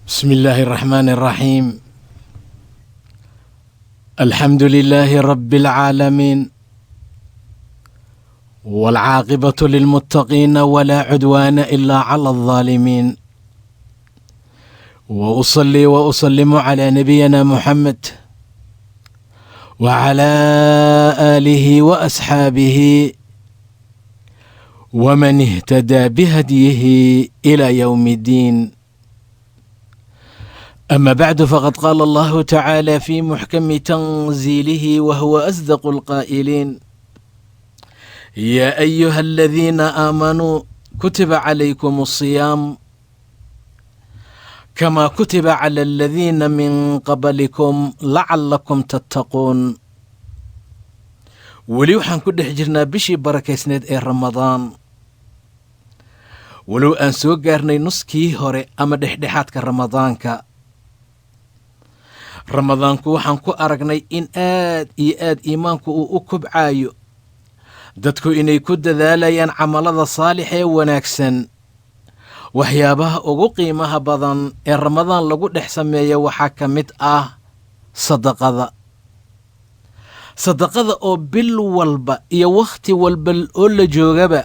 بسم الله الرحمن الرحيم. الحمد لله رب العالمين، والعاقبة للمتقين ولا عدوان إلا على الظالمين، وأصلي وأسلم على نبينا محمد وعلى آله وأصحابه ومن اهتدى بهديه إلى يوم الدين. أما بعد، فقد قال الله تعالى في محكم تنزيله وهو أصدق القائلين: يا أيها الذين آمنوا كتب عليكم الصيام كما كتب على الذين من قبلكم لعلكم تتقون. weli waxaan ku dhex jirnaa bishii barakaysneed ee ramadaan, walow aan soo gaarnay nuskii hore ama dhexdhexaadka ramadaanku waxaan ku aragnay in aad iyo aad iimaanku uu u kobcayo, dadku inay ku dadaalayaan camalada saalix ee wanaagsan. waxyaabaha ugu qiimaha badan ee ramadaan lagu dhex sameeya waxaa ka mid ah sadaqada oo bil walba iyo wakhti walba oo la joogaba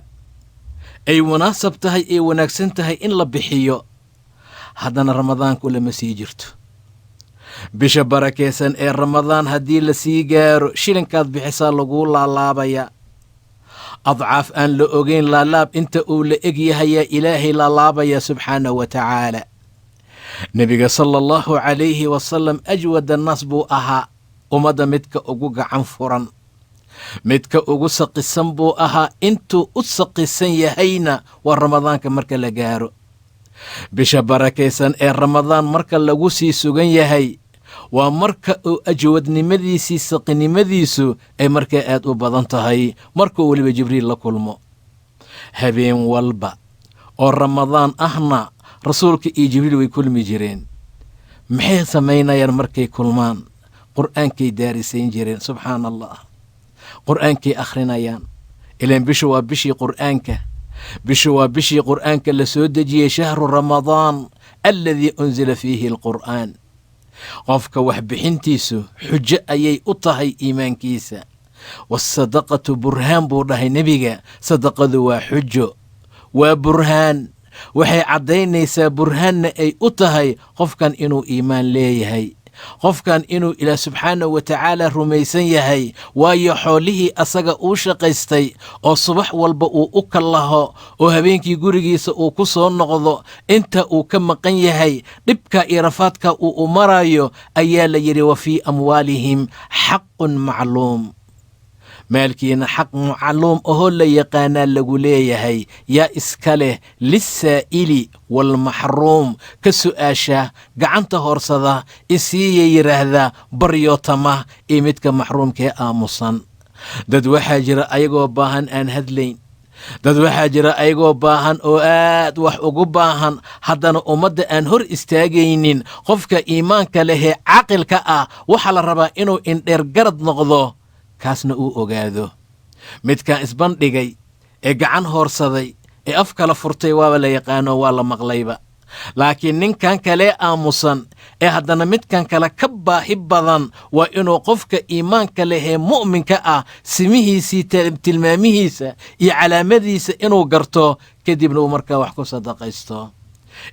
ay munaasab tahay ee wanaagsan tahay in la bixiyo. haddana ramadaanku lama sii jirto. bisha barakaysan ee ramadaan haddii la sii gaaro, shilinkaad bixisaa laguu laalaabaya. adcaaf aan la ogeyn laalaab inta uu la eg yahayaa ilaahay laalaabaya subxaanahu wa tacaala. nebiga sala allahu calayhi wasalam ajwad annaas buu ahaa, ummadda midka ugu gacan furan, midka ugu saqisan buu ahaa. intuu u saqisan yahayna waa ramadaanka marka la gaaro. bisha barakaysan ee ramadaan marka lagu sii sugan yahay waa marka uu ajwadnimadiisii saqinimadiisu ay markaa aad u badan tahay, markuu weliba jibriil la kulmo. habeen walba oo ramadaan ahna rasuulka iyo jibriil way kulmi jireen. maxay samaynayaan markay kulmaan? qur'aankay daarisayn jireen. subxaana allah, qur'aankay akhrinayaan. ilaan bishu waa bishii qur'aanka. bishu waa bishii qur'aanka la soo dejiyey, shahru ramadaan aladii unzila fiihi alqur'aan. qofka waxbixintiisu xujo ayay u tahay iimaankiisa. waasadaqatu burhaan buu dhahay nebiga. sadaqadu waa xujo, waa burhaan. waxay caddaynaysaa, burhaanna ay u tahay qofkan inuu iimaan leeyahay, qofkan inuu ilaah subxaanahu wa tacaala rumaysan yahay. waayo xoolihii asaga uu shaqaystay oo subax walba uu u kallaho oo habeenkii gurigiisa uu ku soo noqdo, inta uu ka maqan yahay, dhibka iyo rafaadka uu u marayo, ayaa la yidhi wa fii amwaalihim xaqun macluum. maalkiina xaq macluum ahoo la yaqaanaa lagu leeyahay. yaa iska leh lissaa'ili waalmaxruum, ka su'aasha, gacanta hoorsada, isiiya yidhaahdaa, baryootama, iyo midka maxruumkee aamusan. dad waxaa jira ayagoo baahan aan hadlayn. dad waxaa jira ayagoo baahan oo aad wax ugu baahan, haddana ummadda aan hor istaagaynin. qofka iimaanka lehee caaqilka ah waxaa la rabaa inuu indheergarad noqdo, kaasna uu ogaado. midkaan isbandhigay ee gacan hoorsaday ee af kala furtay waaba la yaqaano, waa la maqlayba. laakiin ninkan kalee aamusan ee haddana midkan kale ka baahi badan waa inuu qofka iimaanka lehee mu'minka ah simihiisii, tilmaamihiisa iyo calaamadiisa inuu garto, kadibna uu markaa wax ku sadaqaysto.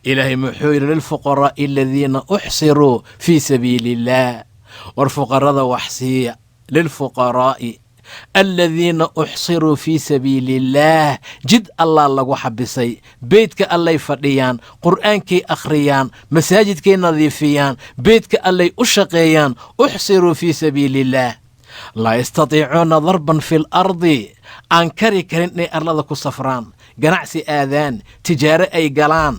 ilaahay muxuu yidhi: lilfuqaraa'i aladiina uxsiruu fii sabiili illaah. war fuqarada wax siiya. lilfuqaraa'i aladiina uxsiruu fii sabiili illaah. jid allah lagu xabisay, beydka allay fadhiyaan, qur'aankay akhriyaan, masaajidkay nadiifiyaan, beydka allay u shaqeeyaan. uxsiruu fii sabiili illaah laa yastatiicuuna darban fi lardi. aan kari karin inay arlada ku safraan, ganacsi aadaan, tijaaro ay galaan,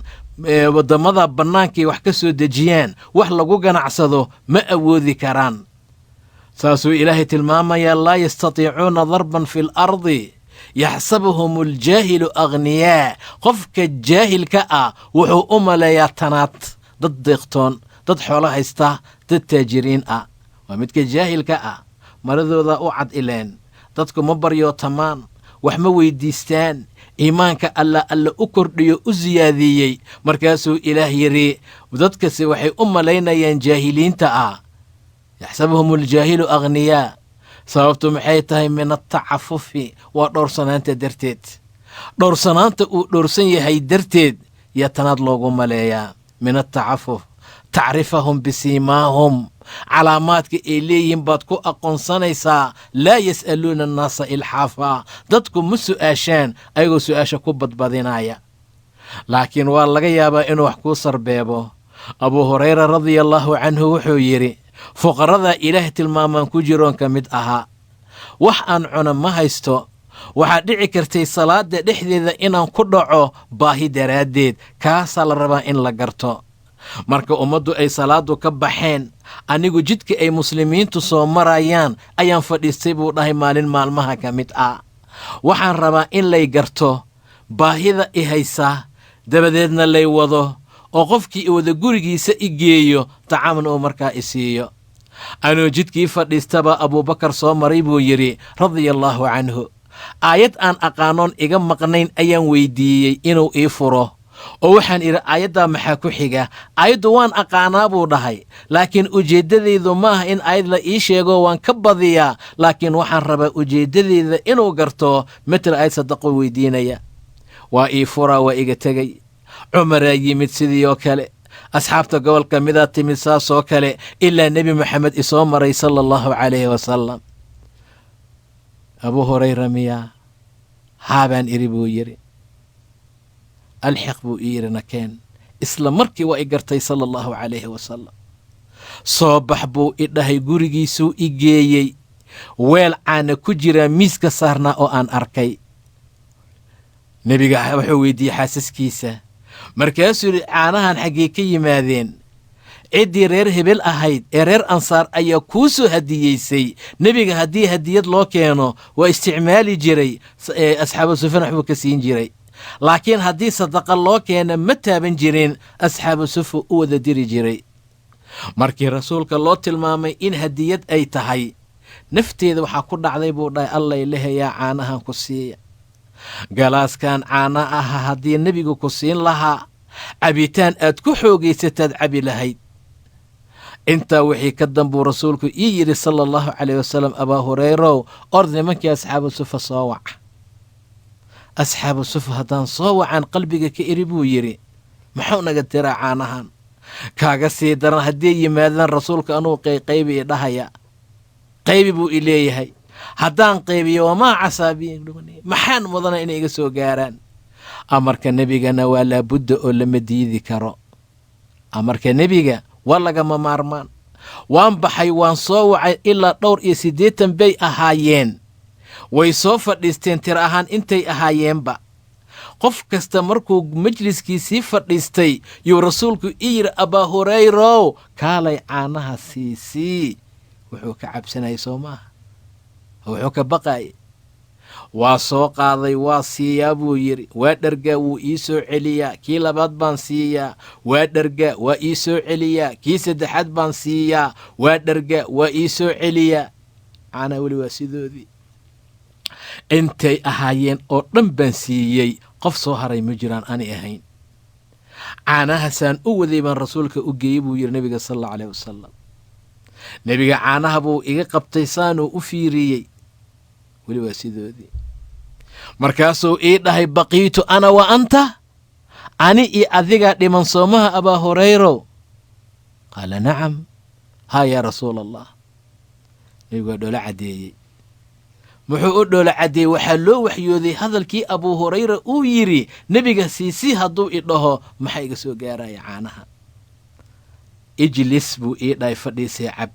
waddamada bannaankay wax ka soo dejiyaan, wax lagu ganacsado ma awoodi karaan. saasuu ilaahay tilmaamayaa: laa yastatiicuuna darban fi lardi yaxsabuhum aljaahilu aghniyaa. qofka jaahilka ah wuxuu u maleeyaa tanaad, dad deeqtoon, dad xoolo haysta, dad taajiriin ah. waa midka jaahilka ah. maradooda u cad ileen. dadku ma baryootamaan, wax ma weydiistaan, iimaanka alla u kordhiyo u siyaadiyey. markaasuu ilaah yidhi dadkasi waxay u malaynayaan jaahiliinta ah, yaxsabuhum aljaahilu aghniyaa. sababtu maxay tahay? min atacafufi, waa dhowrsanaanta darteed. dhowrsanaanta uu dhowrsan yahay darteed yaa tanaad loogu maleeyaa. min atacafuf tacrifahum bisiimaahum, calaamaadka ay leeyihiin baad ku aqoonsanaysaa. laa yas'aluuna annaasa ilxaafaa, dadku ma su'aashaan ayagoo su'aasha ku badbadinaya. laakiin waa laga yaabaa inuu wax kuu sarbeebo. abuu hurayra radiallaahu canhu wuxuu yidhi, fuqarradaa ilaah tilmaamaan ku jiroon ka mid ahaa. wax aan cuno ma haysto. waxaa dhici kartay salaadda dhexdeeda inaan ku dhaco baahi daraaddeed. kaasaa la rabaa in la garto. marka ummaddu ay salaaddu ka baxeen, anigu jidka ay muslimiintu soo marayaan ayaan fadhiistay buu dhahay maalin maalmaha ka mid ah. waxaan rabaa in lay garto baahida i haysaa, dabadeedna lay wado oo qofkii i wada gurigiisa i geeyo, tacaamna uu markaa i siiyo. anuu jidkii fadhiistaba abuubakar soo maray buu yidhi radiallaahu canhu. aayad aan aqaanoon iga maqnayn ayaan weyddiiyey inuu ii furo, oo waxaan idhi aayaddaa maxaa ku xiga? aayaddu waan aqaanaa buu dhahay, laakiin ujeeddadaydu ma aha in aayad la ii sheego waan ka badiyaa, laakiin waxaan rabaa ujeeddadayda inuu garto. matal aayad sadaqo weydiinaya, waa ii furaa, waa iga tegey. cumaraa yimid sidii oo kale, asxaabta gobolka midaa timid saasoo kale, ilaa nebi moxamed isoo maray sala allahu calayhi wasalam. abuu hurayra miyaa? haabaan idhi buu yidhi. alxiq buu ii yidhi nakeen. isla markii waa i gartay sala allahu calayhi wasalam. soo bax buu i dhahay, gurigiisuu i geeyey. weel caana ku jiraa miiska saarnaa oo aan arkay. nebiga wuxuu weydiiyey xaasaskiisa, markaasuu yidhi caanahan xaggee ka yimaadeen? ciddii reer hebel ahayd ee reer ansaar ayaa kuu soo hadiyeysay. nebiga haddii hadiyad loo keeno waa isticmaali jiray, asxaabu sufyan waxbuu ka siin jiray. laakiin haddii sadaqa loo keena ma taaban jirin, asxaabu sufu u wada diri jiray. markii rasuulka loo tilmaamay in hadiyad ay tahay, nafteeda waxaa ku dhacday buu dhahay, allay lehayaa caanahan ku siiya. galaaskan caana aha haddii nebigu ku siin lahaa, cabitaan aad ku xoogaysataad cabi lahayd. intaa wixii ka danbuu rasuulku ii yidhi sala allahu calayh wasalam, abaa hurayrow ord nimankii asxaabu sufa soo wac. asxaabu sufa haddaan soo wacaan qalbiga ka iri buu yidhi, muxuu naga tiraa caanahan? kaaga sii daran hadday yimaadaan rasuulka anuu qaybi i dhahaya. qaybi buu i leeyahay. haddaan qaybiyo wamaa casaabiyin, maxaan mudana inay iga soo gaaraan? amarka nebigana waa laabudda oo lama diidi karo. amarka nebiga waa lagama maarmaan. waan baxay, waan soo wacay, ilaa 280 bay ahaayeen. way soo fadhiisteen tir ahaan intay ahaayeenba. qof kasta markuu majliskiisii fadhiistay yuu rasuulku ii yidhi, abaa hurayrow kaalay caanaha siisii. wuxuu ka cabsanayay soo maaha, wuxuu ka baqaayay. waa soo qaaday, waa siiyaa buu yidhi. waa dhargaa, wuu ii soo celiyaa. kii labaad baan siiyaa. waa dhargaa, waa ii soo celiyaa. kii saddexaad baan siiyaa. waa dhargaa, waa ii soo celiyaa. caanaha weli waa sidoodii intay ahaayeen oo dhan baan siiyey. qof soo haray ma jiraan ani ahayn. caanahaasaan u waday baan rasuulka u geeyey buu yidhi nebiga sal allau alayh wasalam. nebiga caanaha buu iga qabtay, saanuu u fiiriyey, weli waa sidoodii. markaasuu ii dhahay, baqiitu ana wa anta? ani iyo adigaa dhiman soomaha abaa hurayrow? qaala nacam. haa yaa rasuula allah. nebigu waa dhoola caddeeyey. muxuu u dhoola caddeeyey? waxaa loo waxyooday hadalkii abuu hurayra uu yidhi, nebiga siisii hadduu i dhaho maxaa iga soo gaaraya caanaha? ijlis buu ii dhahay, fadhiisay cab.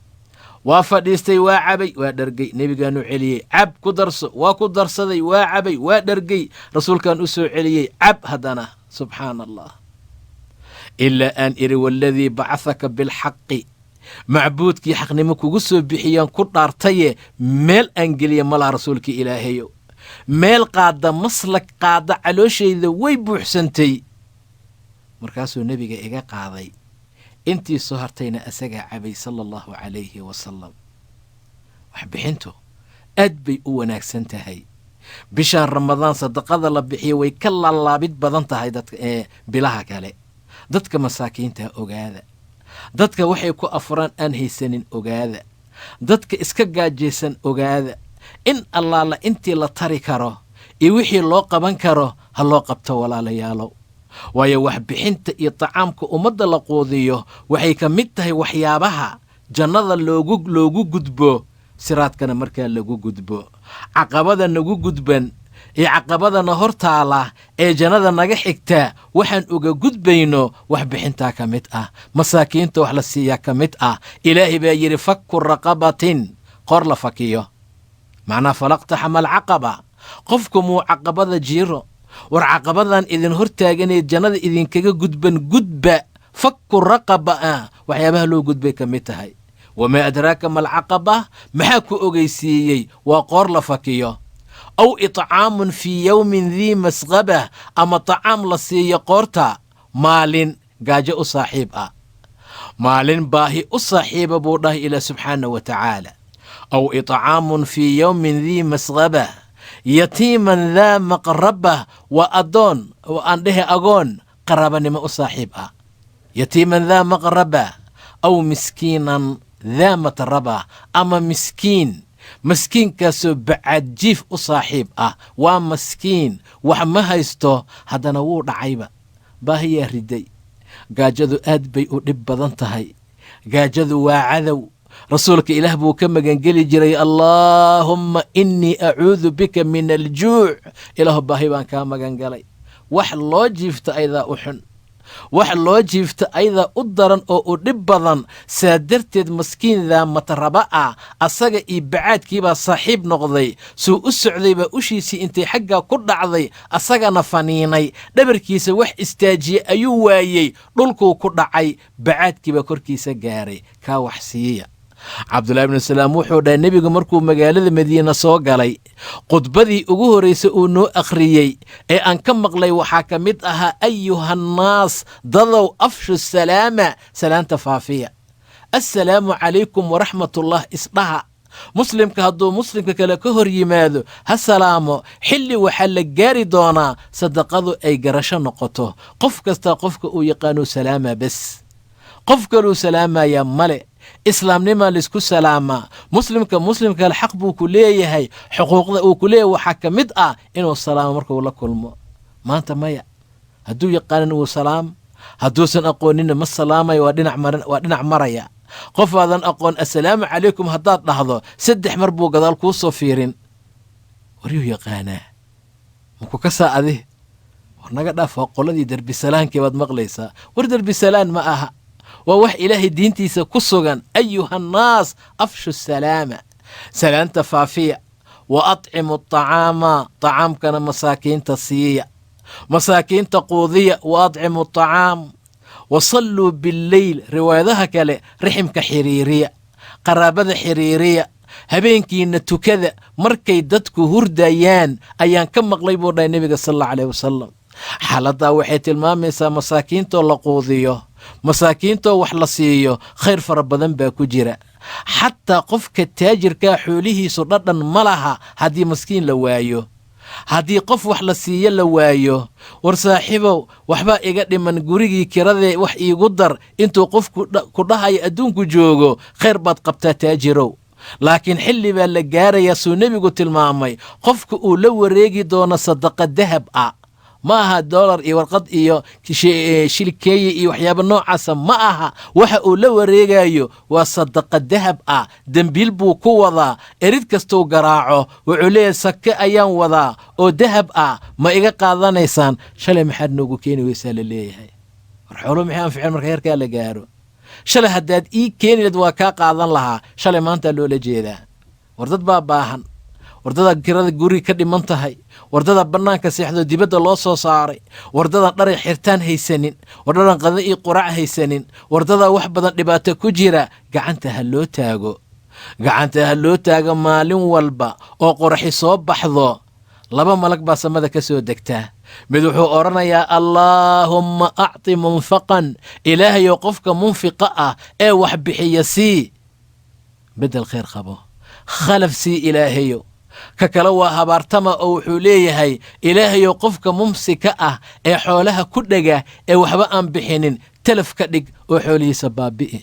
waa fadhiistay, waa cabay, waa dhargay. nebigaanu celiyey, cab ku darso. waa ku darsaday, waa cabay, waa dhargay. rasuulkaan u soo celiyey, cab haddana. subxaana allah. ilaa aan idhi, waaladii bacahaka bilxaqi, macbuudkii xaqnimo kugu soo bixiyaan ku dhaartaye, meel aan geliya malaha rasuulka ilaahayow. meel qaadda, maslag qaadda, calooshayda way buuxsantay. markaasuu nebiga iga qaaday. intii soo hartayna asagaa cabay sala allahu calayhi wasalam. waxbixintu aad bay u wanaagsan tahay. bishaan ramadaan sadaqada la bixiyo way ka laalaabid badan tahay dadka bilaha kale. dadka masaakiinta ogaada, dadka waxay ku afuraan aan haysanin ogaada, dadka iska gaajaysan ogaada, in allaala intii la tari karo iyo wixii loo qaban karo ha loo qabto walaalayaalow. waayo waxbixinta iyo tacaamka ummadda la quudiyo waxay ka mid tahay waxyaabaha jannada loogu gudbo, siraadkana markaa lagu gudbo. caqabada nagu gudban iyo caqabadana hor taala ee jannada naga xigta waxaan uga gudbayno waxbixintaa ka mid ah, masaakiinta wax la siiyaa ka mid ah. ilaahay baa yidhi fakku raqabatin, qor la fakiyo, macnaa falaqtaxama alcaqaba. qofku muu caqabada jiiro, war caqabadan idin hortaaganee jannada idinkaga gudban gudba. fakku raqaba waxyaabaha loo gudbay ka mid tahay. wamaa adraaka malcaqaba, maxaa ku ogeysiiyey? waa qoor la fakiyo. aw itcaamun fii yowmin dii masqaba, ama tacaam la siiyo qoorta maalin gaajo u saaxiib ah, maalin baahi u saaxiiba buu dhahay ilaah subxaana wa tacaala. aw itcaamun fii yowmin dii masqaba yatiiman daa maqraba, waa addoon oo aan dhehe agoon qaraabanimo u saaxiib ah. yatiiman daa maqraba aw miskiinan daa matraba, ama maskiinkaasoo bacaadjiif u saaxiib ah. waa maskiin wax ma haysto, haddana wuu dhacayba, baahiyaa riday. gaajadu aad bay u dhib badan tahay. gaajadu waa cadow. rasuulka ilaah buu ka magangeli jiray, allaahumma innii acuudu bika min aljuuc. ilaahu baahi baan kaa magangalay. wax loo jiifta aydaa u xun, wax loo jiifta aydaa u daran oo u dhib badan. saa darteed maskiindaa matraba ah, asaga iyo bacaadkiibaa saaxiib noqday. suu u socdaybaa ushiisii intay xaggaa ku dhacday, asagana faniinay. dhabarkiisa wax istaajiye ayuu waayey, dhulkuu ku dhacay, bacaadkiibaa korkiisa gaaray. kaa wax siiya. cabdullaahi bnu salaam wuxuu dhahay, nebigu markuu magaalada madiina soo galay, khudbadii ugu horraysa uu noo akhriyey ee aan ka maqlay waxaa ka mid ahaa, ayuhannaas dadow afshu salaama, salaanta faafiya. assalaamu calaykum waraxmatullah isdhaha. muslimka hadduu muslimka kale ka hor yimaado ha salaamo. xilli waxaa la gaari doonaa sadaqadu ay garasho noqoto. qof kastaa qofka uu yaqaanuu salaamaa bes, qof kaluu salaamayaa male. islaamnimaa laisku salaamaa. muslimkale xaq buu ku leeyahay. xuquuqda uu ku leeyahay waxaa ka mid ah inuu salaamo markuu la kulmo. maanta maya, hadduu yaqaanin uu salaam, hadduusan aqoonina ma salaamayo, waa dhinac maraya. qof aadan aqoon assalaamu calaykum haddaad dhahdo 3 mar buu gadaal kuu soo fiirin. waryuu yaqaanaa maku ka saacade, war naga dhaaf, waa qoladii derbisalaankii baad maqlaysaa. war derbisalaan ma aha, waa wax ilaahay diintiisa ku sugan. ayuhannaas afshu salaama, salaanta faafiya. wa atcimu aطacaama, tacaamkana masaakiinta siiya, masaakiinta quudiya. wa atcimu aطacaam wasalluu billeyl, riwaayadaha kale riximka xiriiriya, qaraabada xiriiriya, habeenkiina tukada. markay dadku hurdayaan ayaan ka maqlay buu dhahay nebiga sal allau alayh wasalam. xaaladdaa waxay tilmaamaysaa masaakiintoo la quudiyo, masaakiintoo wax la siiyo, khayr fara badan baa ku jira. xataa qofka taajirkaa xoolihiisu dhadhan ma laha haddii maskiin la waayo, haddii qof wax la siiyo la waayo. war saaxiibow, waxbaa iga dhiman gurigii kiradee wax iigu dar, intuu qofku ku dhahayo adduunku joogo, khayr baad qabtaa taajirow. laakiin xilli baa la gaarayaa suu nebigu tilmaamay, qofka uu la wareegi doono sadaqa dahab ah. ma aha dollar iyo warqad iyo shilkeeye iyo waxyaaba noocaasa ma aha. waxa uu la wareegayo waa sadaqa dahab ah. dembiil buu ku wadaa, erid kastuu garaaco wuxuu leeyahay sake ayaan wadaa oo dahab ah, ma iga qaadanaysaan? shalay maxaad noogu keeni weysaa la leeyahay. war xoolo maxay anficeen marka heerkaa la gaaro? shalay haddaad ii keeni lahayd waa kaa qaadan lahaa. shalay maantaa loola jeedaa. war dad baa baahan, wardada kirada guri ka dhiman tahay, wardada bannaanka seexdo dibadda loo soo saaray, wardadan dharay xirtaan haysanin, wardadan qada iyo qurac haysanin, wardada wax badan dhibaato ku jira. gacanta ha loo taago, gacanta ha loo taago maalin walba oo qoraxi soo baxdo. 2 malag baa samada ka soo degtaa. mid wuxuu odhanayaa, allaahumma acti munfaqan, ilaahayow qofka munfiqa ah ee wax bixiya sii bedel khayr qabo, khalaf sii ilaahayo. ككلا وهبارتما أو حليه إلهي يوقفك ممسك إي حولها كدقة إي وحبا بحنين تلف كدق وحولي سبابئ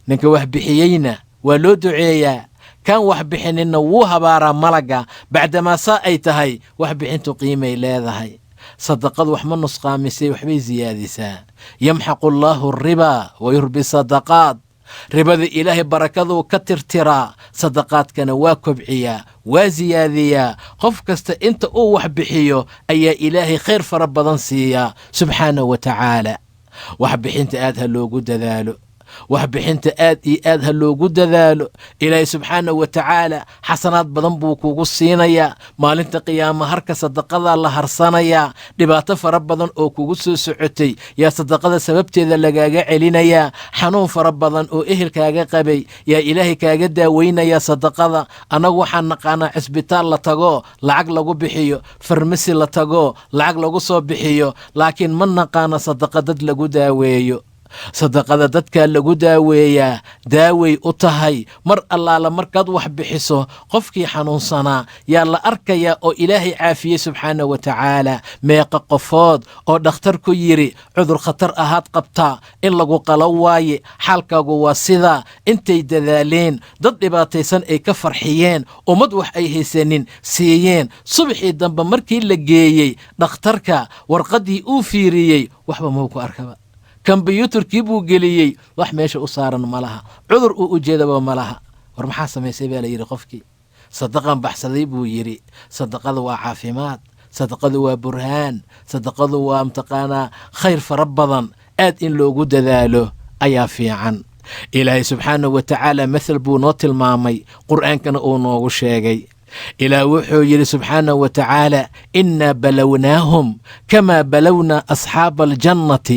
نك وحبحيينا ولو دعيا كان وحبحنين وهبارا ملقا بعدما سايتهي وحبحين تقيمي لاذهي صدقات وحمن نسقامسي وحبي زيادسا يمحق الله الربا ويربي صدقات ربا إلهي بركضو كترترا صدقات كان واكبعيا وزياديا قف كست انت وحبحيو أي إلهي خير فربضان سيا سبحانه وتعالى وحبحين آدها لو قد ذالو وحبحين آدها لو قد ذالو إلهي سبحانه وتعالى حسنات بضنبوك وقصينيا مالنت قيامة هرك صدقاء الله هرسانيا لباتا فربضان او كوغسو سعوتي يا صدقاء سببتي ذا لقاقا علينيا حنون فربضان او إهل كاقا قبي يا إلهي كاقا داوين يا صدقاء أنا وحان نقانا عسبتال لتغو لعق لغو بحيو فرمسي لتغو لعق لغو صوب بحيو لكن من نقانا صدقاء داد لغو داويو صدقada dadka lagu daaweeyaa daaway u tahay mar allaala markaad wax bixiso qofkii xanuunsanaa yaa la arkayaa oo ilaahay caafiyey subxaanahu wa tacaala meeqa qofood oo dhakhtar ku yiri cudur khatar ahaad qabtaa in lagu qalo waaye xaalkaagu waa sidaa intay dadaaleen dad dhibaataysan ay ka farxiyeen ummad wax ay haysanin siiyeen subaxii dambe markii la geeyey dhakhtarka warqadii uu fiiriyey waxba muu ku arkaba كمبيوتر كيبو قليي وح ماشي أصارن ملها عذر أجيدة ملها ورمحا سميسي بها ليري قفكي صدقا بحث بو يري صدقا ذو عافيمات صدقا ذو برهان صدقا ذو امتقانا خير فربضا آد إن لو قد ذاله أيا في عن إلهي سبحانه وتعالى مثل بونوت المامي قرآن كان أونو وشيغي إلى وحو يري سبحانه وتعالى إنا بلوناهم كما بلونا أصحاب الجنة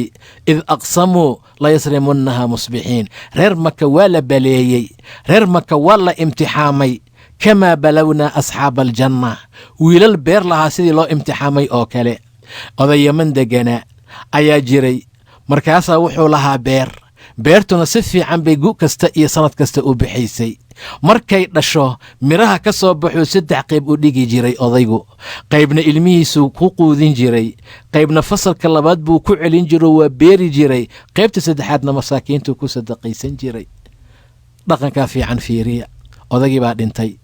إذ أقسموا لا يسرمونها مصبحين غير مكوالا بليي غير مكوالا امتحامي كما بلونا أصحاب الجنة ويلا البير لها سيدي لو امتحامي أوكالي أضي من دقنا أيا جري مركاسا وحو لها beertuna si fiican bay gu kasta iyo sanad kasta u bixaysay markay dhasho miraha ka soo baxo 3 qayb u dhigi jiray odaygu qaybna ilmihiisu ku quudin jiray qaybna fasalka labaad buu ku celin jiray waa beeri jiray qaybta saddexaadna masaakiintu ku sadaqaysan jiray dhaqanka fiican fiiriya odagii baa dhintay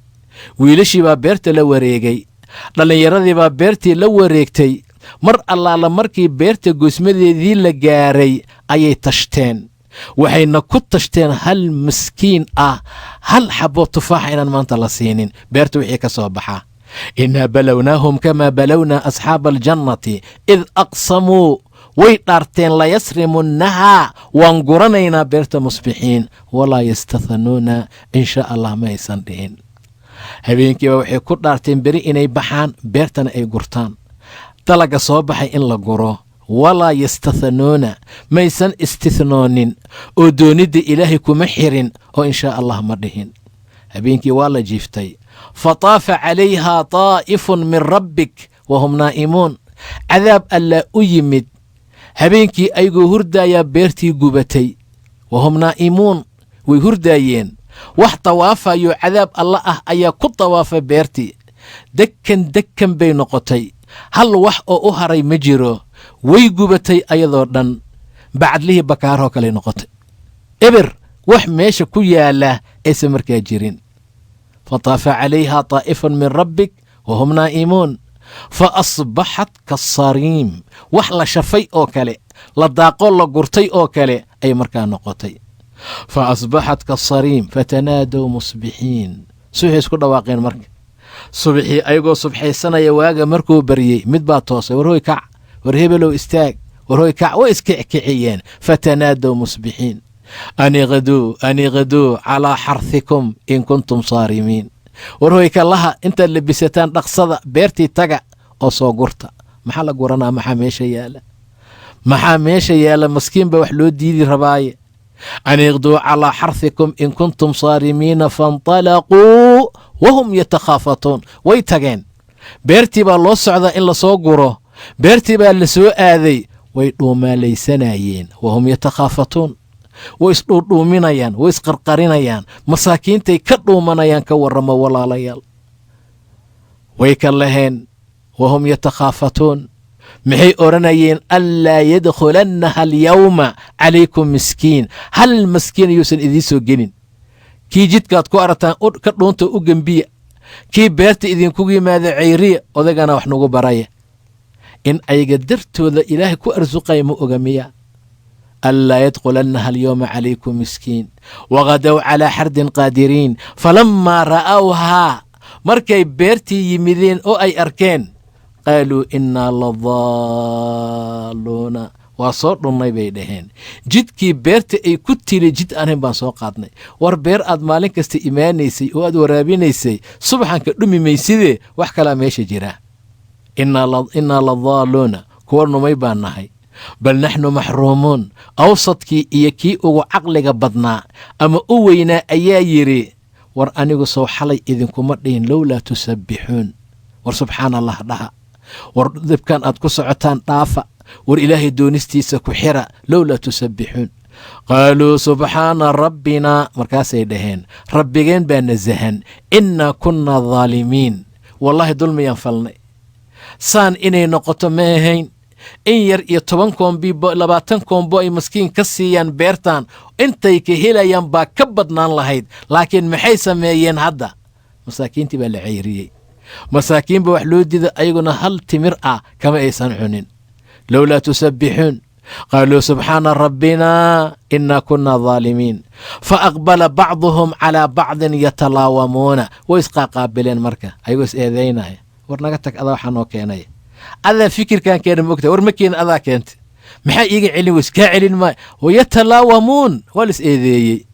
wiilashii baa beerta la wareegay dhalinyaradii baa beertii la wareegtay mar allaala markii beerta goosmadeedii la gaaray ayay tashteen waxayna ku tashteen hal miskiin hal xabo tufaax inaan maanta la siinin beertu wixii ka soo baxa inna balawnahum kama balawna ashaab aljannati id aqsamu way dhaarteen la yasrimunnaha waan guranaynaa beerta musbixiin walaa yastathanuuna insha allah ma aysan dhihin habeenkiiba waxay ku dhaarteen beri inay baxaan beertana ay gurtaan dalaga soo baxay in la guro ولا يستثنون ما يسن استثنون ودونيد إلهي كما حرين وإن شاء الله مردهن هبينك والله جيفتي فطاف عليها طائف من ربك وهم نائمون عذاب ألا أيمد هبينك أيقو هردا يا بيرتي قبتي وهم نائمون ويهردايين وح طوافا يو عذاب الله أيا كل طوافا بيرتي دكن بين نقطي هل وح أو أهري مجرو way gubatay ayadoo dhan bacdlihi bakaaro kale noqotay eber wax meesha ku yaala aysan markaa jirin fataafa calayha taa'ifun min rabbik wahum naa'imuun fa asbaxat kasariim wax la shafay oo kale la daaqo la gurtay oo kale ay markaa noqotay fa asbaxat kasariim fatanaadaw musbixiin suuxi isku dhawaaqeen marka subaxii ayagoo subxaysanaya waaga markuu baryey mid baa toosay warhooy kac ورهبلو استاق وروي كع واسكعكعيين فتنادوا مصبحين أني غدو على حرثكم إن كنتم صارمين وروي كالله انت اللي بستان رقصة بيرتي تقع أو صوغرتا محل قرنا محاميشة يالا مسكين بوحلود ديدي رباية أن يغدوا على حرثكم إن كنتم صارمين فانطلقوا وهم يتخافتون ويتقين بيرتي بالله السعودة إلا صوغرو beertii baa la soo aaday way dhuumaalaysanayeen wahum yatakhaafatuun way isdhuudhuuminayaan way isqarqarinayaan masaakiintay ka dhuumanayaan ka warramo walaalayaal ويكلهن وهم يتخافتون محي أورنيين ألا يدخلنها اليوم عليكم مسكين. هل المسكين يوسن إذيسو جنين كي جدكات كو أرتان كرلونتو أجنبية كي بيرت إذين كوغي ماذا عيرية وذاقنا وحنوغو برايا إن أي قدرتو ذا إلهي كو أرزقي مؤغمية ألا يدخلنها اليوم عليكم مسكين وغدوا على حرد قادرين فلما رأوها مركي بيرتي يميذين أو أي أركان قالوا إنا لضالون وصور النبي دهين جدكي بيرتي أي كنتي لجد أنهم بانسوقاتني وربير أد مالك استئمانيسي وأد ورابينيسي سبحانك دمي ميسيدي وحكلا ميشي جرا إنا لضالون كور نمي بانهاي بل نحن محرومون أوسطكي إيكي أو عقلك بدنا أما أوينا أيايري ور أنيقو سو حلي إذنكم مردين لولا تسبحون ور سبحان الله لها ور ذبكان أدكو سعتان طافة ور إلهي دونستيسا كحرة لولا تسبحون قالوا سبحان ربنا مركاسي دهين ربيين بان الزهن إنا كنا ظالمين والله ظلم ينفلني سان إني نقطة ماهين إن ير يتوان كومبي لباتن كومبو أي مسكين كسيان بيرتان انتي كهيلا ينبا كبدنا لهيد لكن محي سميين هدا مساكين تبا العيري مساكين بوحلود دي أيقنا هل تمرأة كما إيسان عنين لولا تسبحون قالوا سبحان ربنا إنا كنا ظالمين فأقبل بعضهم على بعض يتلاومون ويسقى قابلين مركة أيقوس إيذينا ورنقتك أضا وحانو كيني هذا فكر كان مكتب ورمكين أذا كنت محا يجي علي وسكا علي ما ويتلاومون والس إذيي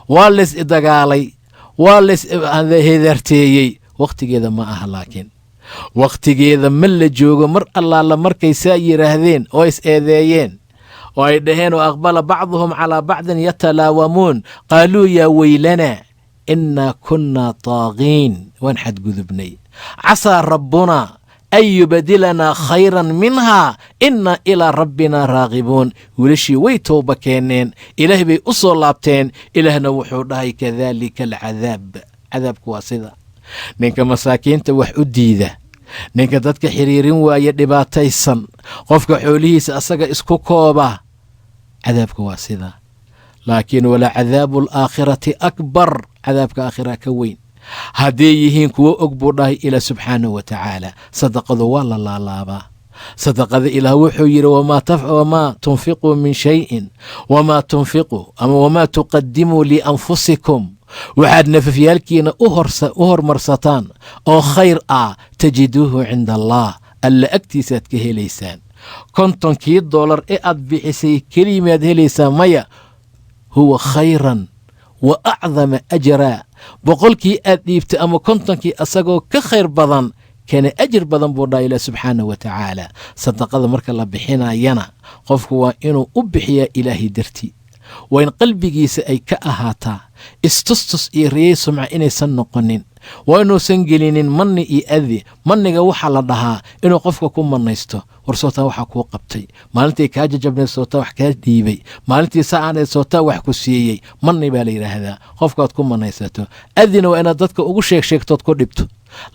والس إدقالي والس هذرتيي وقت كذا ما أهلاكين وقت كذا من اللي جوجو مر الله لمر كيساير هذين ويس إذيين ويدهين وأقبل بعضهم على بعض يتلاومون قالوا يا ويلنا إنا كنا طاغين وانحد قذبني عسى ربنا أن يبدلنا خيرا منها إنا إلى ربنا راغبون ولشي ويتوبة كينين إله بي أصول لابتين إلهنا وحودهي كذلك العذاب عذاب كواسدة نينك مساكين توح أديدة نينك دادك حريرين ويدباتيسا قفك حوليس أساق اسكو كوبا عذاب كواسدة لكن ولا عذاب الآخرة أكبر عذابك آخرة كوين هديهين كو أقبضه إلى سبحانه وتعالى صدق ذوال الله لابا صدق ذي إله وحير وما تنفقوا من شيء وما تنفقوا أما وما تقدموا لأنفسكم وعدنا في فيالكين أهر مرسطان أو خير تجدوه عند الله ألا أكتسات كهليسان كنتم كي $1 بحسي كلمة هليسان ميا هو خيرا وأعظم أجرا بقولكي أديبت أما كنتنكي أساقو كخير بضان كان أجر بضان بودا إلى سبحانه وتعالى صدق هذا مرك الله بحينا ينا قفكوا إنو أبحيا إلهي درتي وإن قلبي سأي كأهاتا استسطس إيري سمع إني سنقنين وإنو سنجلين مني إيأذي مني وحا لدها إنو قفكوا من نيستو ورسوتا وحا كو قبتي مالنتي كاجا جبني سوتا وحكا ديبي مالنتي ساعاني سوتا وحكو سييي مني بالي هذا قفكوا تكون من نيستو أذن وإنا دادك أغو شيك تدكو دبتو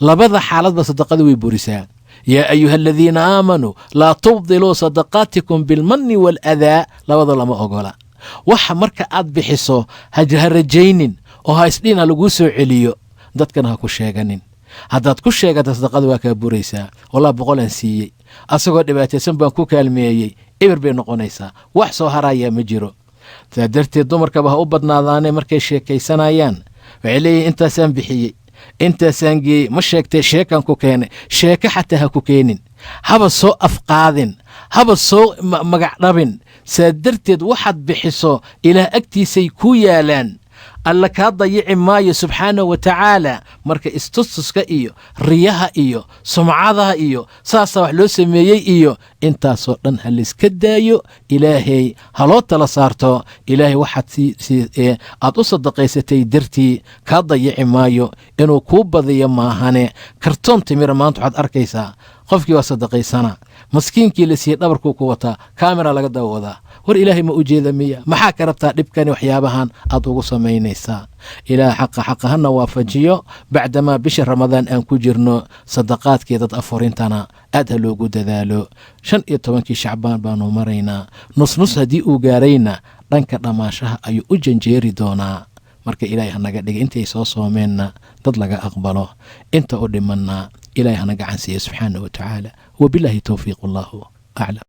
لبدا حالات بصدقات ويبوريسان يا أيها الذين آمنوا لا تبطلوا صدقاتكم بالمن والأذى لبدا لما أقولا waxa marka aad bixiso ha rajaynin oo ha isdhiina lagu soo celiyo dadkana ha ku sheeganin haddaad ku sheegata sadaqada waa ka buraysaa walaa boqolan siiyay asagoo dhibaataysan baan ku kaalmeeyay eber bay noqonaysaa wax soo haraya ma jiro tadarteed dumarkaba ha u badnaadaanay markay sheekaysanayaan waxay leeyihiin intaasaan bixiyey intaasaan geeyey ma sheegtay sheekan ku keenay sheeka xataa ha ku keenin haba soo afqaadin haba soo magac dhabin سادرتد واحد بحصو إلى أكتيسي كويالان ألا كاضيعي مايو سبحانه وتعالى مركا استسسك إيو رياها إيو سمعاها إيو ساسا وحلو سميي إيو انتا صورن هاليس كدايو إلهي هلو تلصارتو إلهي واحد سي أدو صدقيستي درتي كاضيعي مايو إنو كوبا ذي ماهاني كرتون تمير مانتو حد أركيسا قفكي وصدقي سنة maskiinkii la siiyey dhabarkuu ku wataa kaamera laga dawadaa war ilaahay ma u jeeda miya maxaa ka rabtaa dhibkani waxyaabahan aad ugu samaynaysaa ilaah xaqa hana waafajiyo bacdamaa bisha ramadaan aan ku jirno sadaqaadkii dad afurintana aad ha loogu dadaalo 15 shacbaan baanu maraynaa nus haddii uu gaarayna dhanka dhammaashaha ayuu u janjeeri doonaa marka ilaahay hanaga dhiga intay soo soomeenna dad laga aqbalo inta u dhimanna ilaahay hanaga cansiiya subxaanahu wa tacaala wabilaahi towfiiq allahu aclam